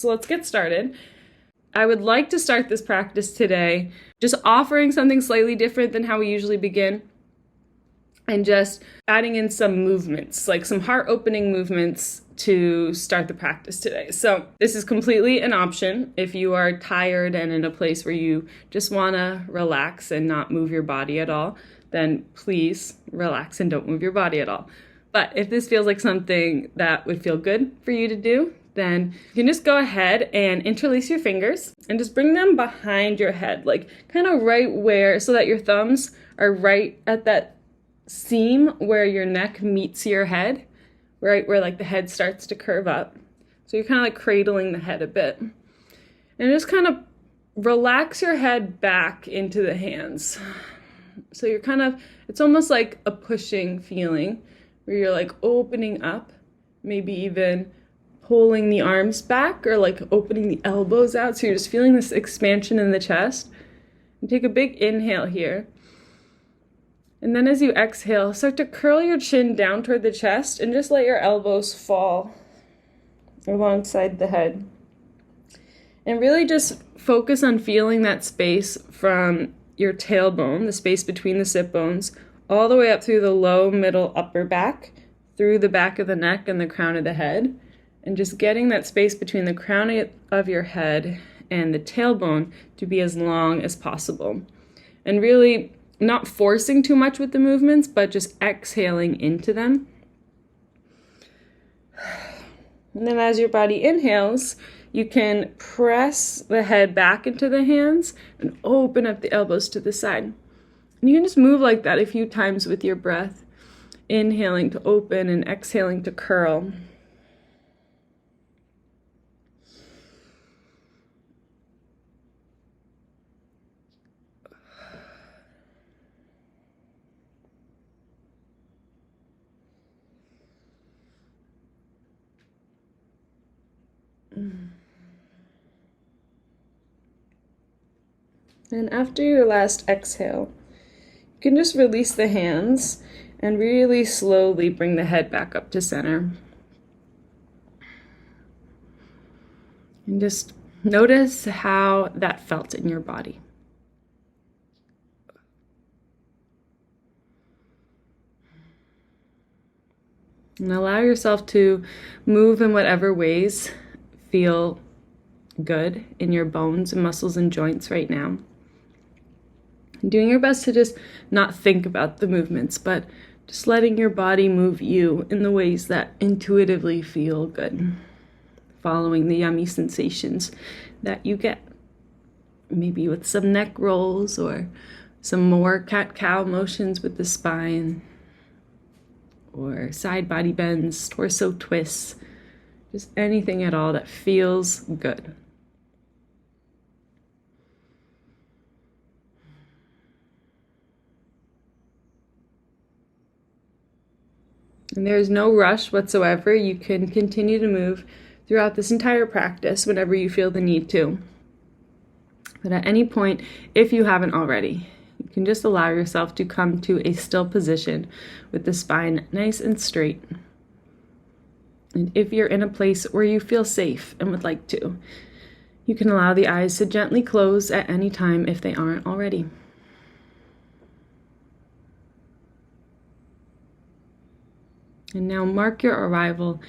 So let's get started. I would like to start this practice today just offering something slightly different than how we usually begin, and just adding in some movements, like some heart-opening movements to start the practice today. So this is completely an option. If you are tired and in a place where you just want to relax and not move your body at all, then please relax and don't move your body at all. But if this feels like something that would feel good for you to do, then you can just go ahead and interlace your fingers and just bring them behind your head, like kind of right where, so that your thumbs are right at that seam where your neck meets your head, right where like the head starts to curve up. So you're kind of like cradling the head a bit. And just kind of relax your head back into the hands. So you're kind of, it's almost like a pushing feeling where you're like opening up, maybe even pulling the arms back or like opening the elbows out. So you're just feeling this expansion in the chest. And take a big inhale here. And then as you exhale, start to curl your chin down toward the chest and just let your elbows fall alongside the head. And really just focus on feeling that space from your tailbone, the space between the sit bones, all the way up through the low, middle, upper back, through the back of the neck and the crown of the head. And just getting that space between the crown of your head and the tailbone to be as long as possible. And really not forcing too much with the movements, but just exhaling into them. And then as your body inhales, you can press the head back into the hands and open up the elbows to the side. And you can just move like that a few times with your breath, inhaling to open and exhaling to curl. And after your last exhale, you can just release the hands and really slowly bring the head back up to center. And just notice how that felt in your body. And allow yourself to move in whatever ways feel good in your bones and muscles and joints right now. Doing your best to just not think about the movements, but just letting your body move you in the ways that intuitively feel good, following the yummy sensations that you get. Maybe with some neck rolls or some more cat-cow motions with the spine, or side body bends, torso twists, just anything at all that feels good. And there is no rush whatsoever. You can continue to move throughout this entire practice whenever you feel the need to. But at any point, if you haven't already, you can just allow yourself to come to a still position with the spine nice and straight. And if you're in a place where you feel safe and would like to, you can allow the eyes to gently close at any time if they aren't already. And now mark your arrival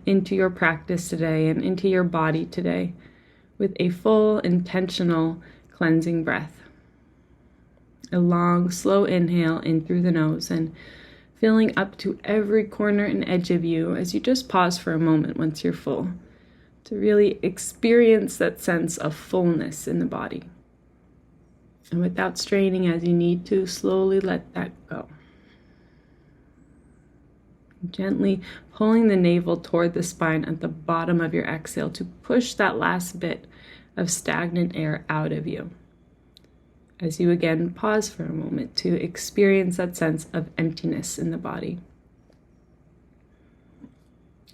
into your practice today and into your body today with a full, intentional cleansing breath. A long, slow inhale in through the nose and filling up to every corner and edge of you as you just pause for a moment once you're full to really experience that sense of fullness in the body. And without straining as you need to, slowly let that go. Gently pulling the navel toward the spine at the bottom of your exhale to push that last bit of stagnant air out of you. As you again pause for a moment to experience that sense of emptiness in the body.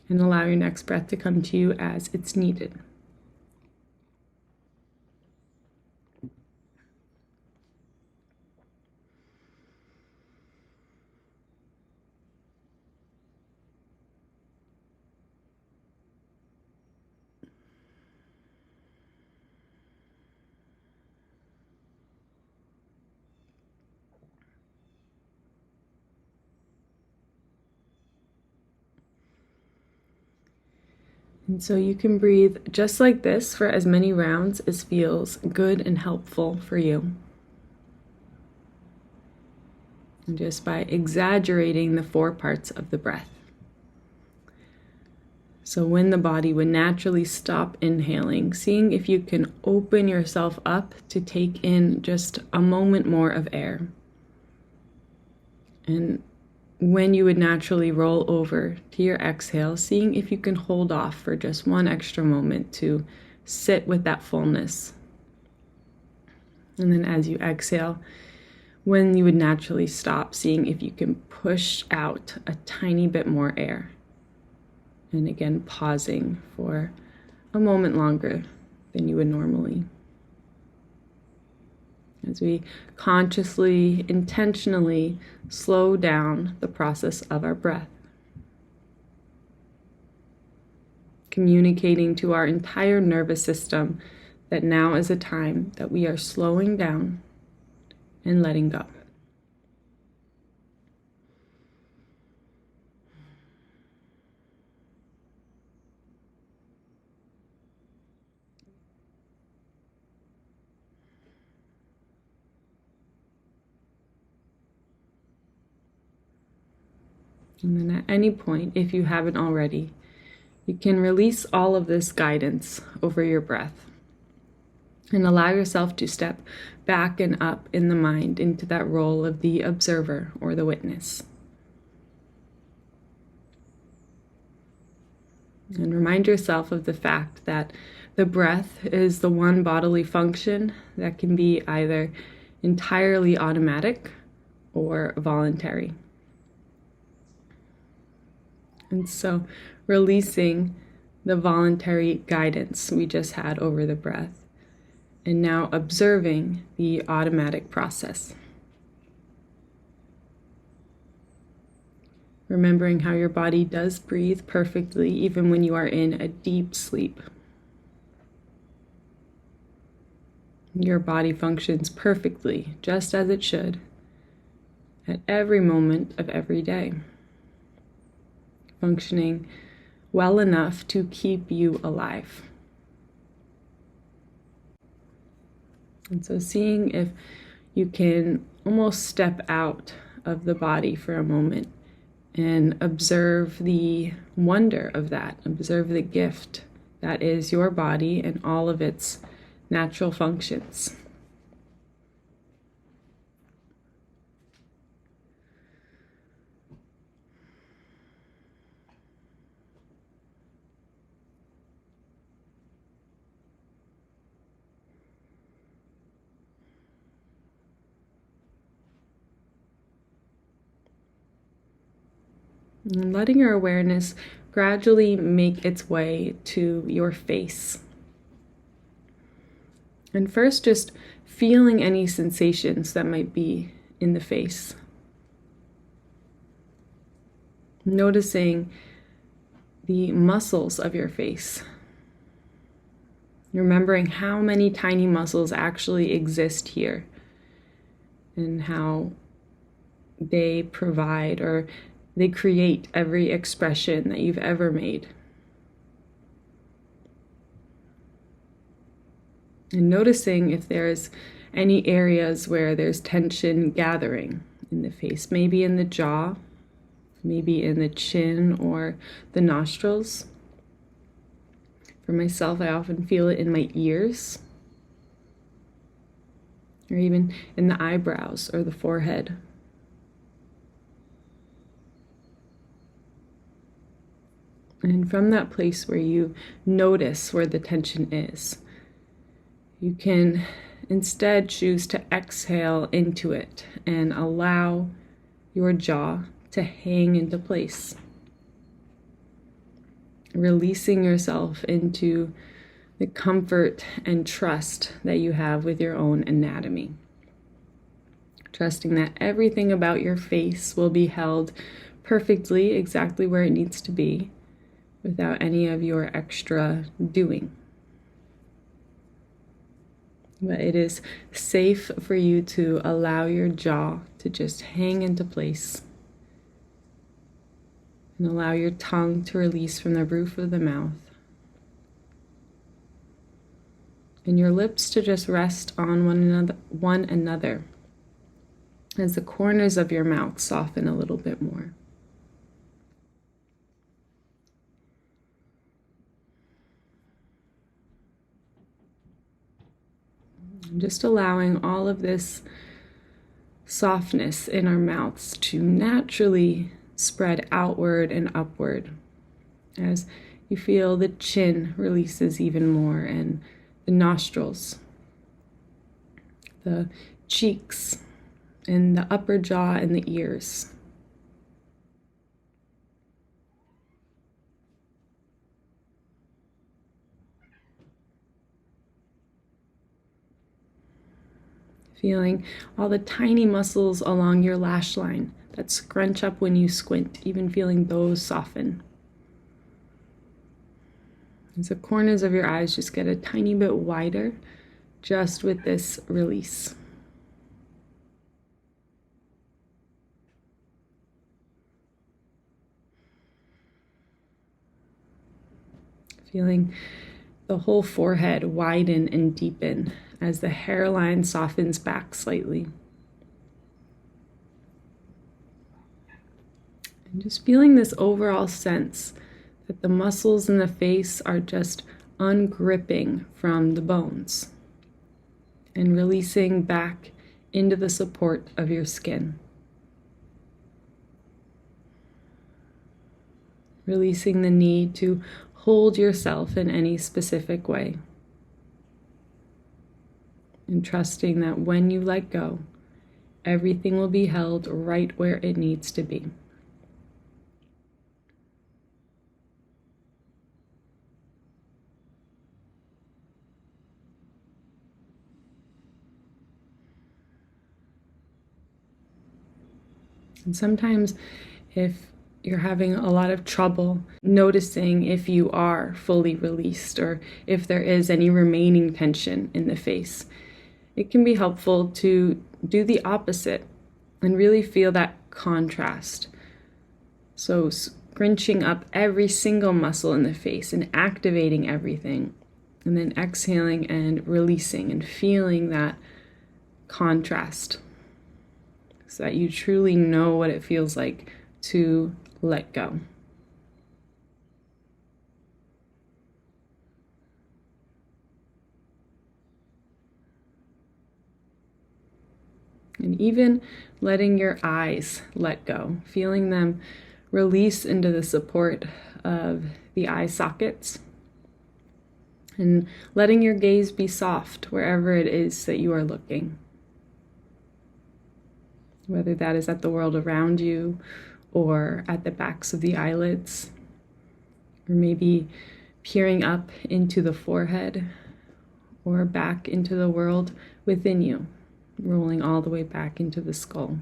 And allow your next breath to come to you as it's needed. And so you can breathe just like this for as many rounds as feels good and helpful for you. And just by exaggerating the 4 parts of the breath. So when the body would naturally stop inhaling, seeing if you can open yourself up to take in just a moment more of air. And when you would naturally roll over to your exhale, seeing if you can hold off for just one extra moment to sit with that fullness. And then as you exhale, when you would naturally stop, seeing if you can push out a tiny bit more air. And again, pausing for a moment longer than you would normally. As we consciously, intentionally slow down the process of our breath. Communicating to our entire nervous system that now is a time that we are slowing down and letting go. And then at any point, if you haven't already, you can release all of this guidance over your breath and allow yourself to step back and up in the mind into that role of the observer or the witness. And remind yourself of the fact that the breath is the one bodily function that can be either entirely automatic or voluntary. And so releasing the voluntary guidance we just had over the breath, and now observing the automatic process. Remembering how your body does breathe perfectly even when you are in a deep sleep. Your body functions perfectly, just as it should, at every moment of every day. Functioning well enough to keep you alive. And so seeing if you can almost step out of the body for a moment and observe the wonder of that, observe the gift that is your body and all of its natural functions. And letting your awareness gradually make its way to your face. And first, just feeling any sensations that might be in the face. Noticing the muscles of your face. Remembering how many tiny muscles actually exist here and how they provide or they create every expression that you've ever made. And noticing if there's any areas where there's tension gathering in the face, maybe in the jaw, maybe in the chin or the nostrils. For myself, I often feel it in my ears, or even in the eyebrows or the forehead. And from that place where you notice where the tension is, you can instead choose to exhale into it and allow your jaw to hang into place. Releasing yourself into the comfort and trust that you have with your own anatomy. Trusting that everything about your face will be held perfectly exactly where it needs to be, without any of your extra doing. But it is safe for you to allow your jaw to just hang into place and allow your tongue to release from the roof of the mouth And your lips to just rest on one another as the corners of your mouth soften a little bit more. And just allowing all of this softness in our mouths to naturally spread outward and upward as you feel the chin releases even more, and the nostrils, the cheeks, and the upper jaw and the ears. Feeling all the tiny muscles along your lash line that scrunch up when you squint, even feeling those soften. As the corners of your eyes just get a tiny bit wider just with this release. Feeling the whole forehead widen and deepen as the hairline softens back slightly. And just feeling this overall sense that the muscles in the face are just ungripping from the bones and releasing back into the support of your skin. Releasing the need to hold yourself in any specific way. And trusting that when you let go, everything will be held right where it needs to be. And sometimes if you're having a lot of trouble noticing if you are fully released or if there is any remaining tension in the face, it can be helpful to do the opposite and really feel that contrast. So scrunching up every single muscle in the face and activating everything, and then exhaling and releasing and feeling that contrast so that you truly know what it feels like to let go. And even letting your eyes let go, feeling them release into the support of the eye sockets, and letting your gaze be soft wherever it is that you are looking. Whether that is at the world around you or at the backs of the eyelids, or maybe peering up into the forehead or back into the world within you, rolling all the way back into the skull.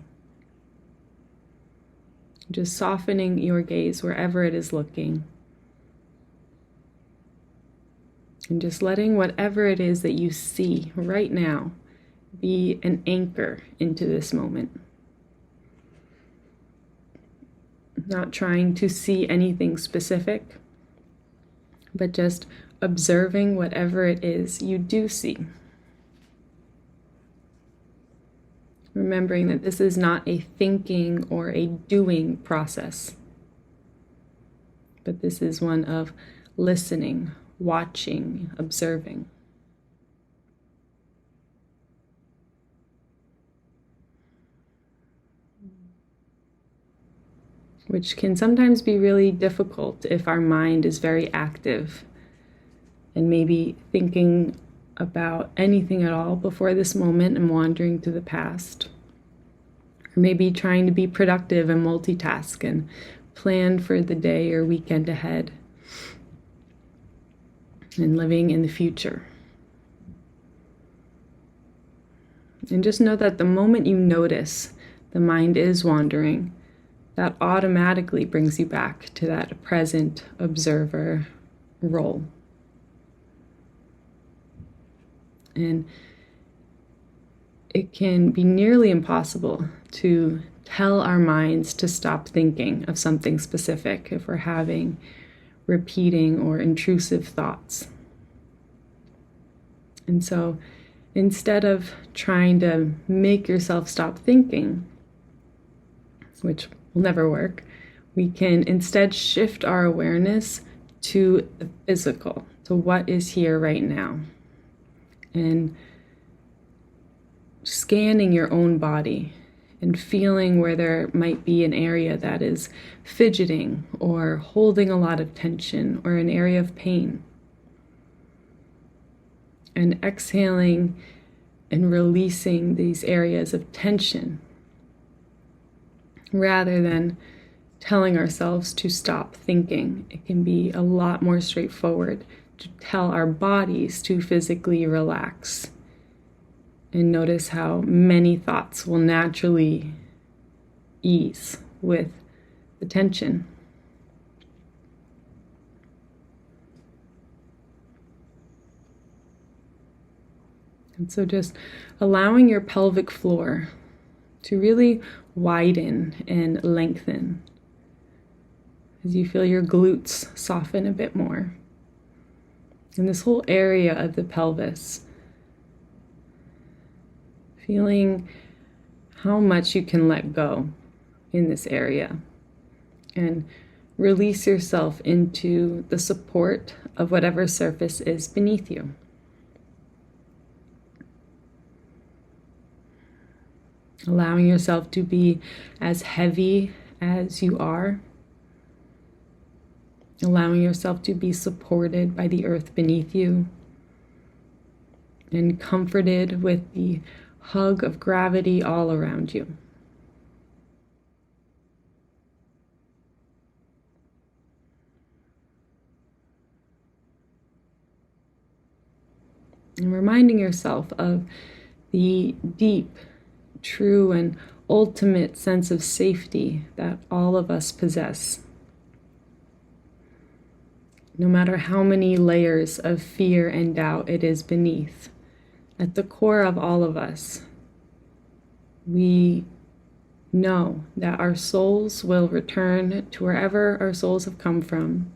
Just softening your gaze wherever it is looking. And just letting whatever it is that you see right now be an anchor into this moment. Not trying to see anything specific, but just observing whatever it is you do see. Remembering that this is not a thinking or a doing process, but this is one of listening, watching, observing. Which can sometimes be really difficult if our mind is very active and maybe thinking about anything at all before this moment and wandering to the past. Or maybe trying to be productive and multitask and plan for the day or weekend ahead and living in the future. And just know that the moment you notice the mind is wandering, that automatically brings you back to that present observer role. And it can be nearly impossible to tell our minds to stop thinking of something specific if we're having repeating or intrusive thoughts. And so instead of trying to make yourself stop thinking, which will never work, we can instead shift our awareness to the physical, to what is here right now. And scanning your own body and feeling where there might be an area that is fidgeting or holding a lot of tension or an area of pain. And exhaling and releasing these areas of tension rather than telling ourselves to stop thinking. It can be a lot more straightforward to tell our bodies to physically relax. And notice how many thoughts will naturally ease with the tension. And so just allowing your pelvic floor to really widen and lengthen as you feel your glutes soften a bit more. And this whole area of the pelvis, feeling how much you can let go in this area and release yourself into the support of whatever surface is beneath you. Allowing yourself to be as heavy as you are. Allowing yourself to be supported by the earth beneath you and comforted with the hug of gravity all around you. And reminding yourself of the deep, true, and ultimate sense of safety that all of us possess. No matter how many layers of fear and doubt it is beneath, at the core of all of us, we know that our souls will return to wherever our souls have come from,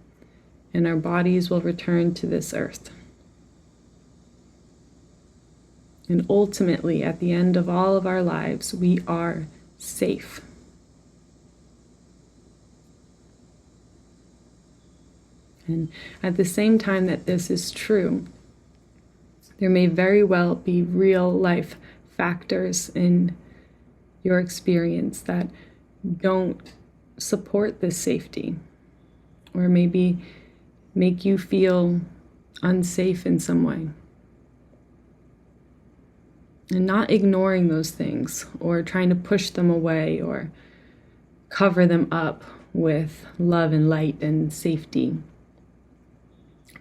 and our bodies will return to this earth. And ultimately, at the end of all of our lives, we are safe. And at the same time that this is true, there may very well be real life factors in your experience that don't support this safety, or maybe make you feel unsafe in some way. And not ignoring those things or trying to push them away or cover them up with love and light and safety.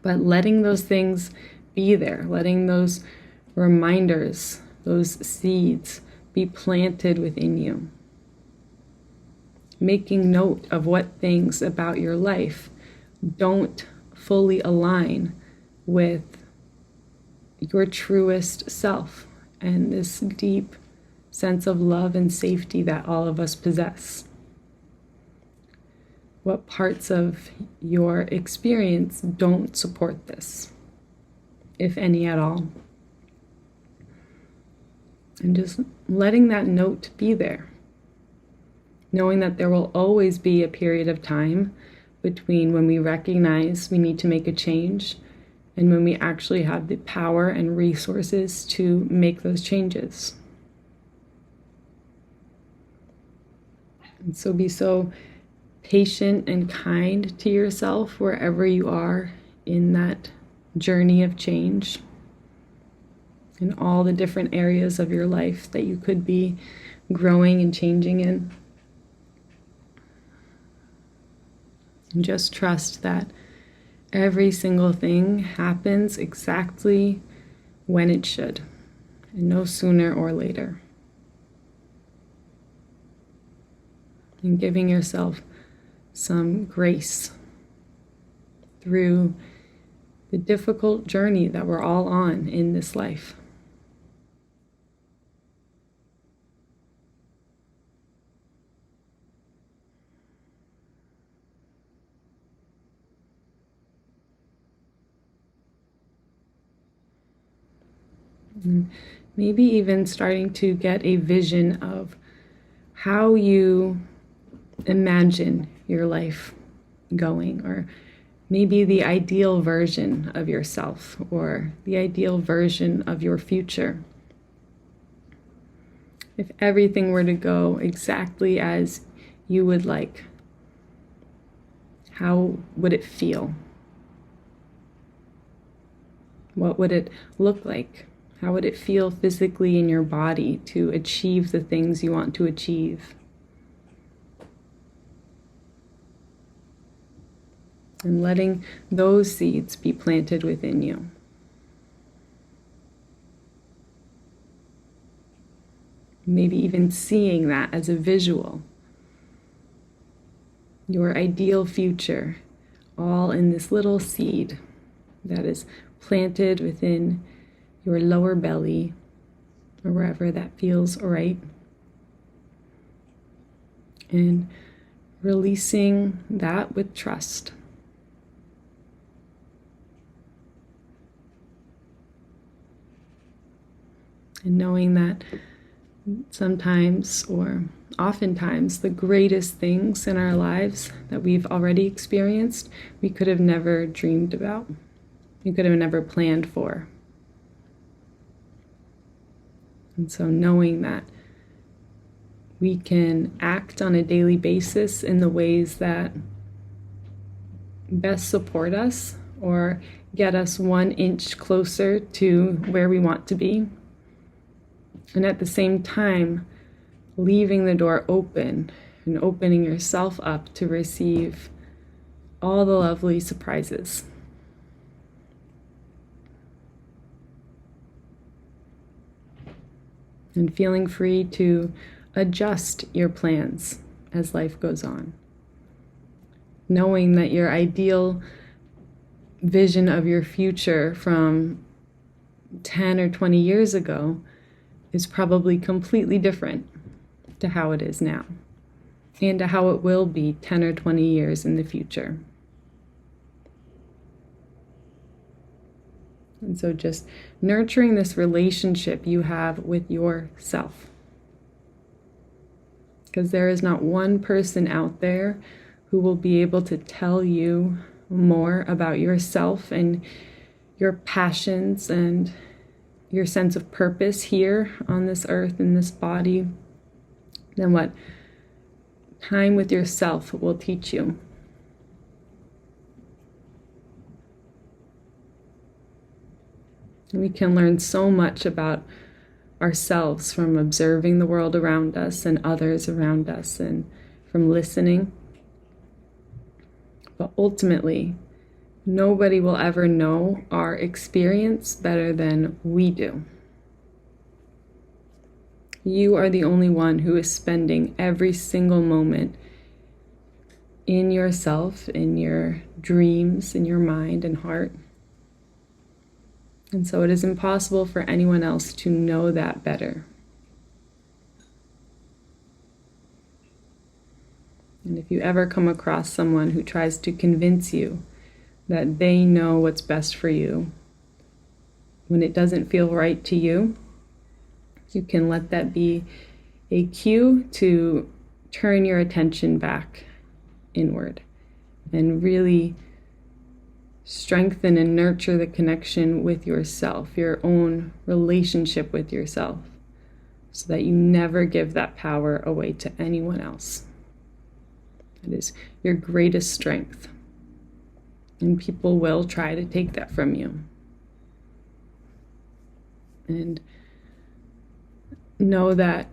But letting those things be there, letting those reminders, those seeds be planted within you. Making note of what things about your life don't fully align with your truest self and this deep sense of love and safety that all of us possess. What parts of your experience don't support this, if any at all? And just letting that note be there. Knowing that there will always be a period of time between when we recognize we need to make a change and when we actually have the power and resources to make those changes. And so be so patient and kind to yourself wherever you are in that journey of change, in all the different areas of your life that you could be growing and changing in. And just trust that every single thing happens exactly when it should, and no sooner or later. And giving yourself some grace through the difficult journey that we're all on in this life. And maybe even starting to get a vision of how you imagine your life going, or maybe the ideal version of yourself, or the ideal version of your future. If everything were to go exactly as you would like, how would it feel? What would it look like? How would it feel physically in your body to achieve the things you want to achieve? And letting those seeds be planted within you. Maybe even seeing that as a visual. Your ideal future, all in this little seed that is planted within your lower belly, or wherever that feels right. And releasing that with trust. And knowing that sometimes, or oftentimes, the greatest things in our lives that we've already experienced, we could have never dreamed about. We could have never planned for. And so knowing that we can act on a daily basis in the ways that best support us or get us 1 inch closer to where we want to be. And at the same time, leaving the door open and opening yourself up to receive all the lovely surprises. And feeling free to adjust your plans as life goes on. Knowing that your ideal vision of your future from 10 or 20 years ago is probably completely different to how it is now, and to how it will be 10 or 20 years in the future. And so just nurturing this relationship you have with yourself. Because there is not one person out there who will be able to tell you more about yourself and your passions and your sense of purpose here on this earth, in this body, than what time with yourself will teach you. We can learn so much about ourselves from observing the world around us and others around us, and from listening. But ultimately, nobody will ever know our experience better than we do. You are the only one who is spending every single moment in yourself, in your dreams, in your mind and heart. And so it is impossible for anyone else to know that better. And if you ever come across someone who tries to convince you that they know what's best for you, when it doesn't feel right to you, you can let that be a cue to turn your attention back inward and really strengthen and nurture the connection with yourself, your own relationship with yourself, so that you never give that power away to anyone else. It is your greatest strength, and people will try to take that from you. And know that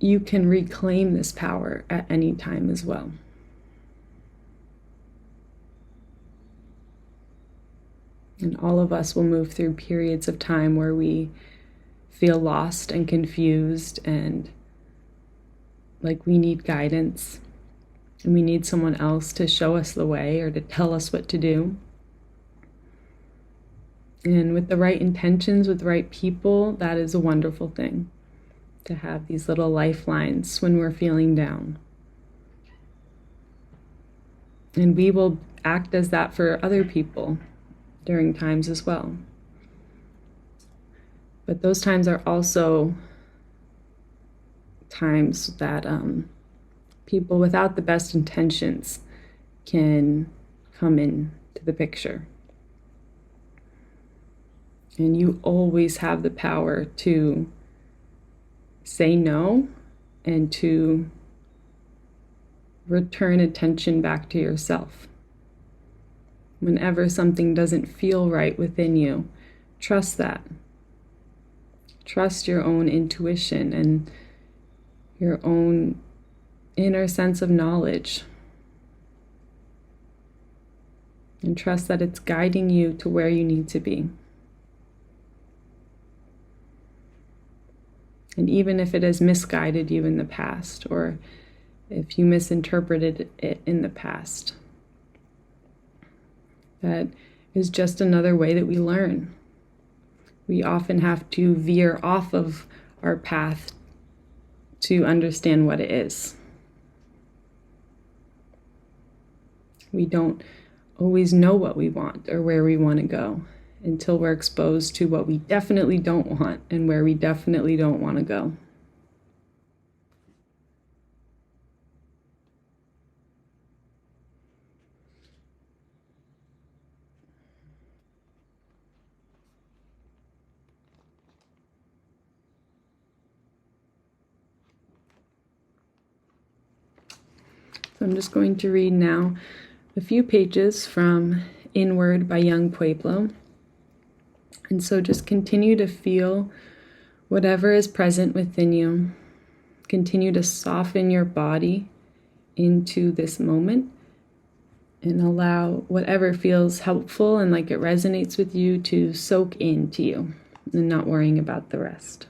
you can reclaim this power at any time as well. And all of us will move through periods of time where we feel lost and confused and like we need guidance, and we need someone else to show us the way or to tell us what to do. And with the right intentions, with the right people, that is a wonderful thing, to have these little lifelines when we're feeling down. And we will act as that for other people during times as well. But those times are also times that people without the best intentions can come in to the picture. And you always have the power to say no and to return attention back to yourself. Whenever something doesn't feel right within you, trust that. Trust your own intuition and your own inner sense of knowledge. And trust that it's guiding you to where you need to be. And even if it has misguided you in the past, or if you misinterpreted it in the past, that is just another way that we learn. We often have to veer off of our path to understand what it is. We don't always know what we want or where we want to go until we're exposed to what we definitely don't want and where we definitely don't want to go. So I'm just going to read now a few pages from Inward by Young Pueblo. And so just continue to feel whatever is present within you. Continue to soften your body into this moment and allow whatever feels helpful and like it resonates with you to soak into you and not worrying about the rest.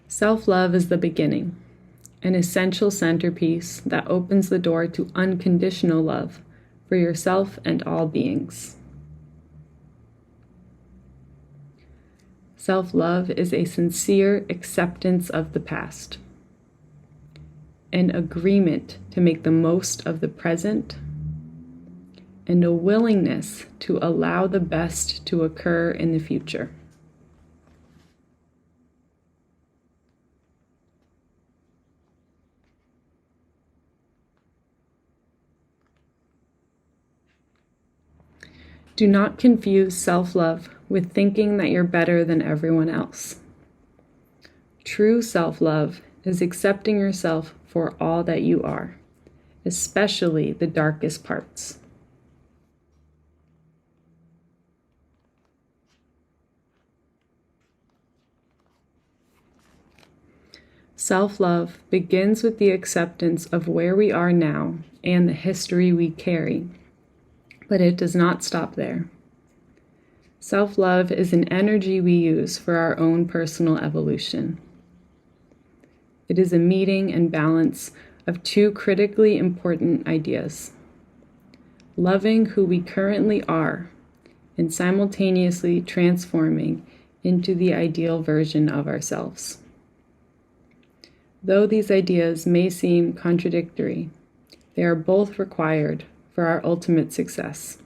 Self-love is the beginning, an essential centerpiece that opens the door to unconditional love for yourself and all beings. Self-love is a sincere acceptance of the past, an agreement to make the most of the present, and a willingness to allow the best to occur in the future. Do not confuse self-love with thinking that you're better than everyone else. True self-love is accepting yourself for all that you are, especially the darkest parts. Self-love begins with the acceptance of where we are now and the history we carry. But it does not stop there. Self-love is an energy we use for our own personal evolution. It is a meeting and balance of two critically important ideas: loving who we currently are and simultaneously transforming into the ideal version of ourselves. Though these ideas may seem contradictory, they are both required for our ultimate success.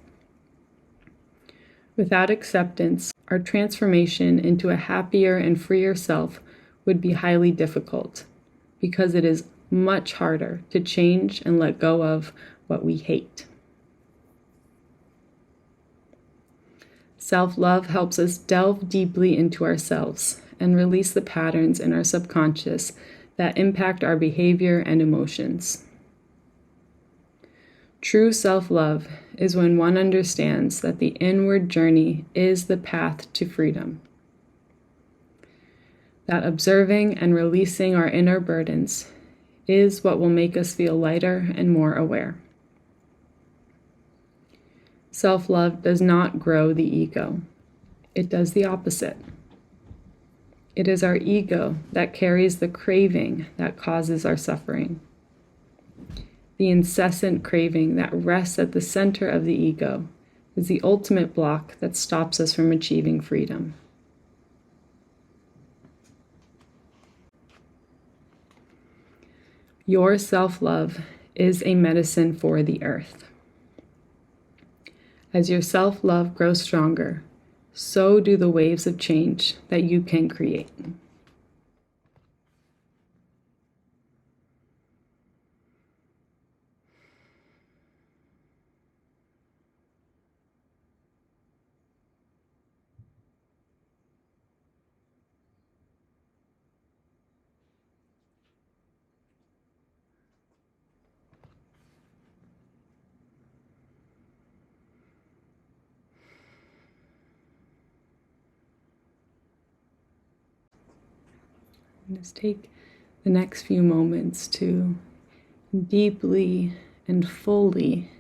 Without acceptance, our transformation into a happier and freer self would be highly difficult, because it is much harder to change and let go of what we hate. Self-love helps us delve deeply into ourselves and release the patterns in our subconscious that impact our behavior and emotions. True self-love is when one understands that the inward journey is the path to freedom. That observing and releasing our inner burdens is what will make us feel lighter and more aware. Self-love does not grow the ego. It does the opposite. It is our ego that carries the craving that causes our suffering. The incessant craving that rests at the center of the ego is the ultimate block that stops us from achieving freedom. Your self-love is a medicine for the earth. As your self-love grows stronger, so do the waves of change that you can create. And just take the next few moments to deeply and fully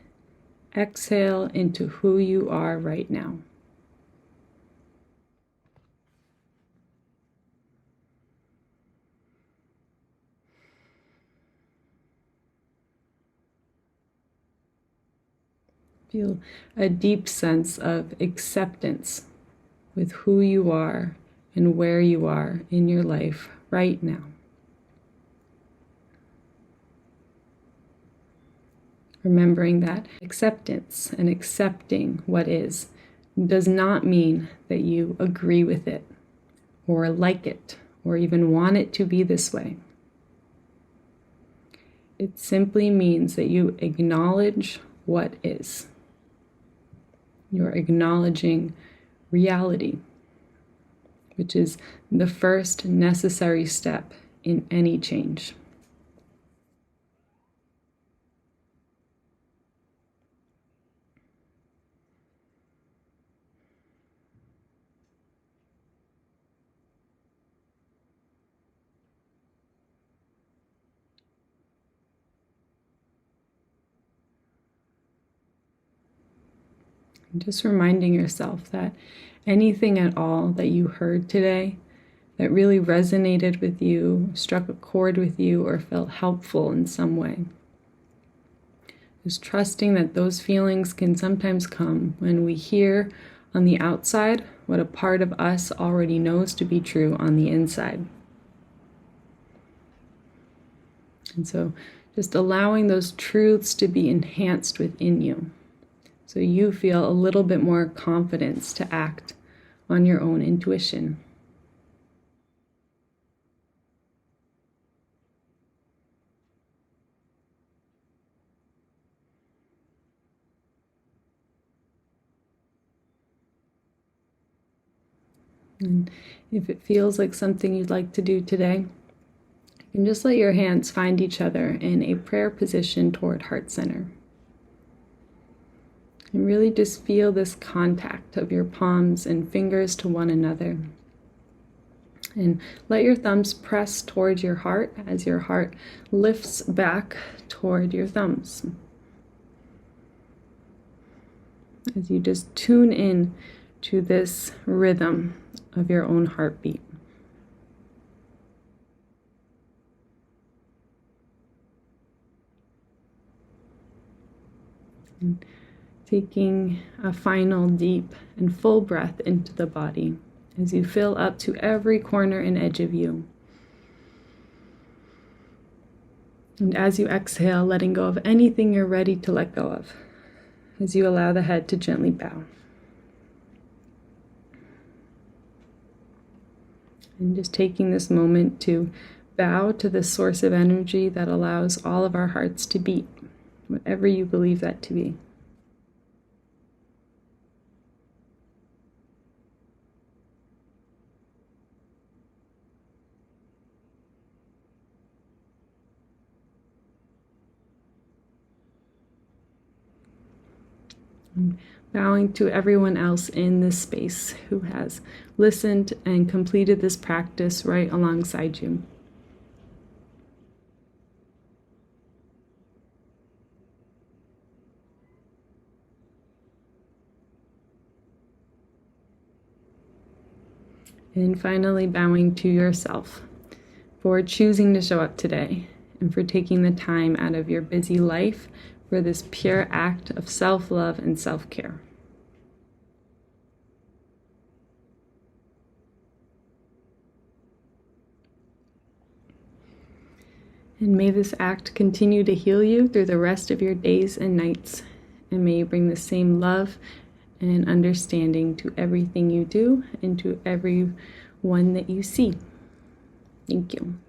exhale into who you are right now. Feel a deep sense of acceptance with who you are and where you are in your life right now. Remembering that acceptance and accepting what is does not mean that you agree with it or like it or even want it to be this way. It simply means that you acknowledge what is. You're acknowledging reality, which is the first necessary step in any change. Just reminding yourself that anything at all that you heard today that really resonated with you, struck a chord with you, or felt helpful in some way. Just trusting that those feelings can sometimes come when we hear on the outside what a part of us already knows to be true on the inside. And so just allowing those truths to be enhanced within you, so you feel a little bit more confidence to act on your own intuition. And if it feels like something you'd like to do today, you can just let your hands find each other in a prayer position toward heart center. And really just feel this contact of your palms and fingers to one another. And let your thumbs press toward your heart as your heart lifts back toward your thumbs. As you just tune in to this rhythm of your own heartbeat. And taking a final deep and full breath into the body as you fill up to every corner and edge of you. And as you exhale, letting go of anything you're ready to let go of, as you allow the head to gently bow. And just taking this moment to bow to the source of energy that allows all of our hearts to beat, whatever you believe that to be. And bowing to everyone else in this space who has listened and completed this practice right alongside you. And finally, bowing to yourself for choosing to show up today and for taking the time out of your busy life for this pure act of self-love and self-care. And may this act continue to heal you through the rest of your days and nights. And may you bring the same love and understanding to everything you do and to everyone that you see. Thank you.